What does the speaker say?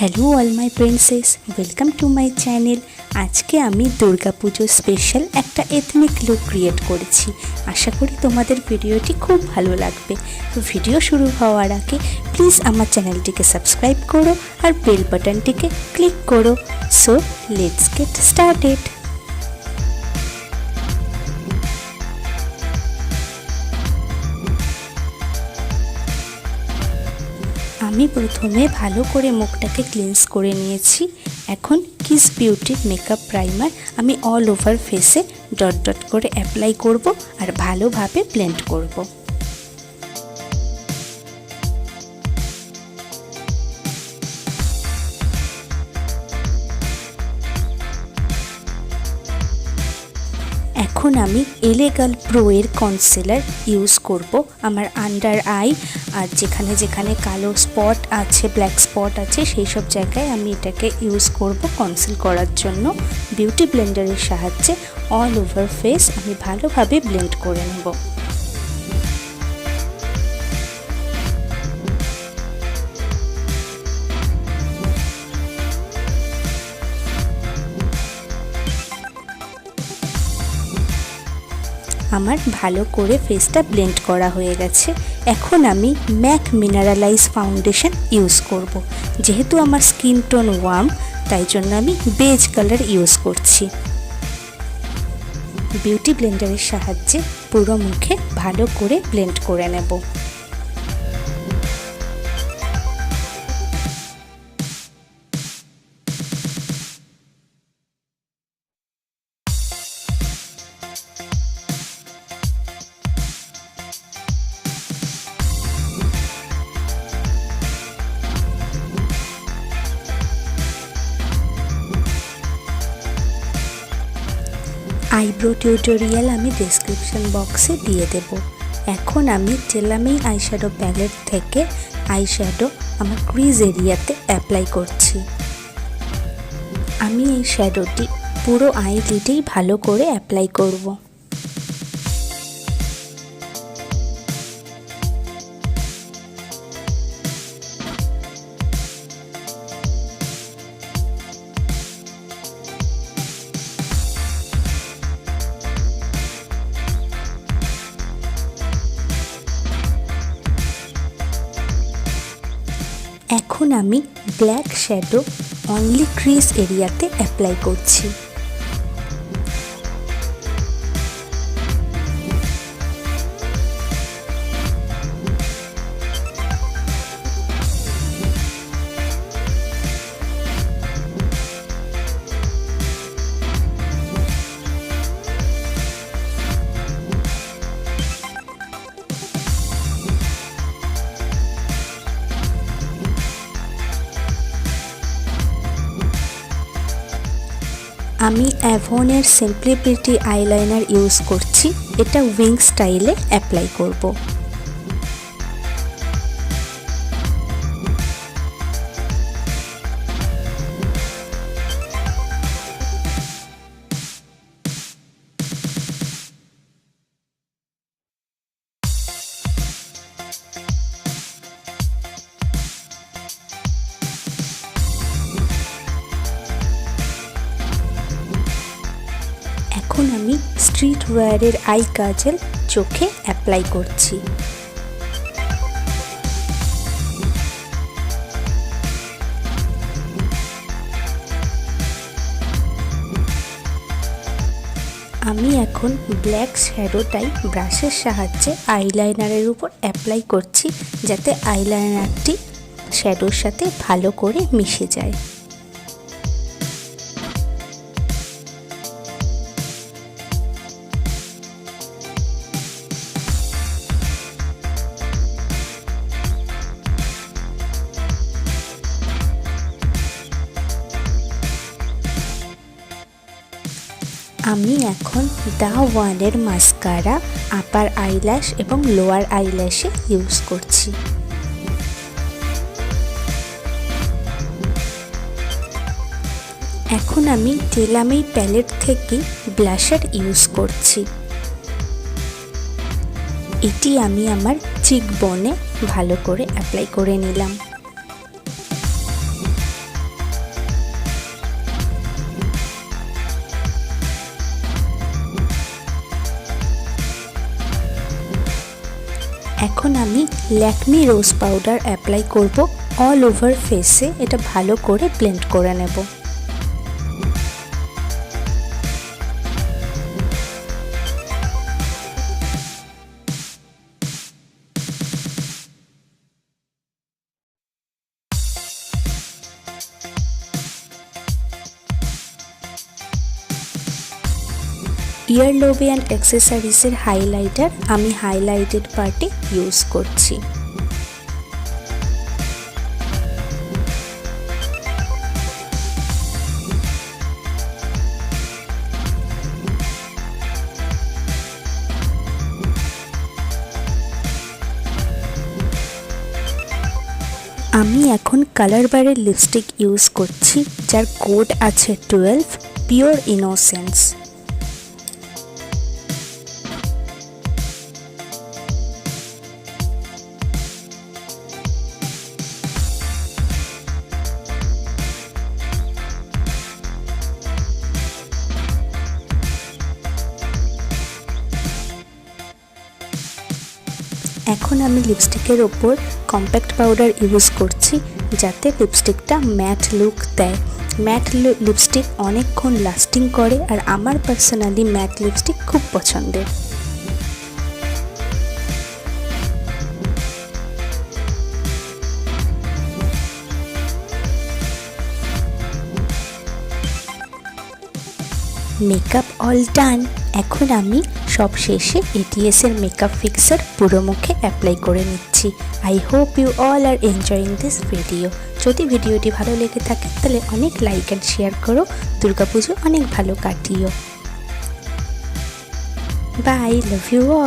Hello all my princess, welcome to my channel. आज के आमी दुर्गा पुजो स्पेशल एक एथनिक लुक क्रिएट करेছি। आशा करी तुम्हारे भिडियोटी खूब भालो लागबे। तो भिडियो शुरू होवार आगे प्लिज आमार चैनलटिके सबस्क्राइब करो और बेल बाटनटिके क्लिक करो। So let's get started. আমি প্রথমে ভালো করে মুখটাকে ক্লিনস করে নিয়েছি। এখন কিস বিউটির মেকআপ প্রাইমার আমি অল ওভার ফেসে ডট ডট করে অ্যাপ্লাই করব আর ভালোভাবে ব্লেন্ড করব। এখন আমি এলেগাল প্রো এর কনসিলার ইউজ করব আমার আন্ডার আই আর যেখানে যেখানে কালো স্পট আছে, ব্ল্যাক স্পট আছে, সেই সব জায়গায় আমি এটাকে ইউজ করব কনসিল করার জন্য। বিউটি ব্লেন্ডারের সাহায্যে অল ওভার ফেস আমি ভালোভাবে ব্লেন্ড করে নেব। আমার ভালো করে ফেসটা ব্লেন্ড করা হয়ে গেছে। এখন আমি ম্যাক মিনারেলাইজ ফাউন্ডেশন ইউজ করব। যেহেতু আমার স্কিন টোন ওয়ার্ম, তাই জন্য আমি বেজ কালার ইউজ করছি। বিউটি ব্লেন্ডারের সাহায্যে পুরো মুখে ভালো করে ব্লেন্ড করে নেব। আইব্রো টিউটোরিয়াল আমি ডেসক্রিপশন বক্সে দিয়ে দেব। এখন আমি টেলামেই আইশ্যাডো প্যালেট থেকে আইশ্যাডো আমার ক্রিজ এরিয়াতে অ্যাপ্লাই করছি। আমি এই শ্যাডোটি পুরো আইলিডেই ভালো করে অ্যাপ্লাই করব। এখন আমি ব্ল্যাক শ্যাডো অনলি ক্রিজ এরিয়াতে অ্যাপ্লাই করছি। আমি অ্যাভনের সিম্পলি প্রিটি আইলাইনার ইউজ করছি। এটা উইং স্টাইলে অ্যাপ্লাই করব। এখন আমি স্ট্রিট ওয়্যারের আই কাজল চোখে অ্যাপ্লাই করছি। আমি এখন ব্ল্যাক শ্যাডোটাই ব্রাশের সাহায্যে আইলাইনারের উপর অ্যাপ্লাই করছি, যাতে আইলাইনারটি শ্যাডোর সাথে ভালো করে মিশে যায়। আমি এখন দ্য ওয়ানের মাস্কারা আপার আইল্যাশ এবং লোয়ার আইল্যাশে ইউজ করছি। এখন আমি টেলামেই প্যালেট থেকে ব্লাশার ইউজ করছি। এটি আমি আমার চিক বোনে ভালো করে অ্যাপ্লাই করে নিলাম। এখন আমি ল্যাকমি রোজ পাউডার অ্যাপ্লাই করব অল ওভার ফেসে। এটা ভালো করে ব্লেন্ড করে নেব। ইয়ারলোবে অ্যান্ড অ্যাক্সেসরিজের হাইলাইটার আমি হাইলাইটেড পার্টে ইউজ করছি। আমি এখন কালার বারের লিপস্টিক ইউজ করছি, যার কোড আছে 12 পিওর ইনোসেন্স। এখন আমি লিপস্টিকের ওপর কম্প্যাক্ট পাউডার ইউজ করছি, যাতে লিপস্টিকটা ম্যাট লুক দেয়। ম্যাট লিপস্টিক অনেকক্ষণ লাস্টিং করে, আর আমার পার্সোনালি ম্যাট লিপস্টিক খুব পছন্দের। Makeup all done. এখন আমি সব শেষে ATS এর মেকআপ ফিক্সার পুরো মুখে অ্যাপ্লাই করে নিচ্ছি। I hope you all are enjoying this video. যদি ভিডিওটি ভালো লেগে থাকে তাহলে অনেক লাইক অ্যান্ড শেয়ার করো। দুর্গাপুজো অনেক ভালো কাটিও। Bye, love you all.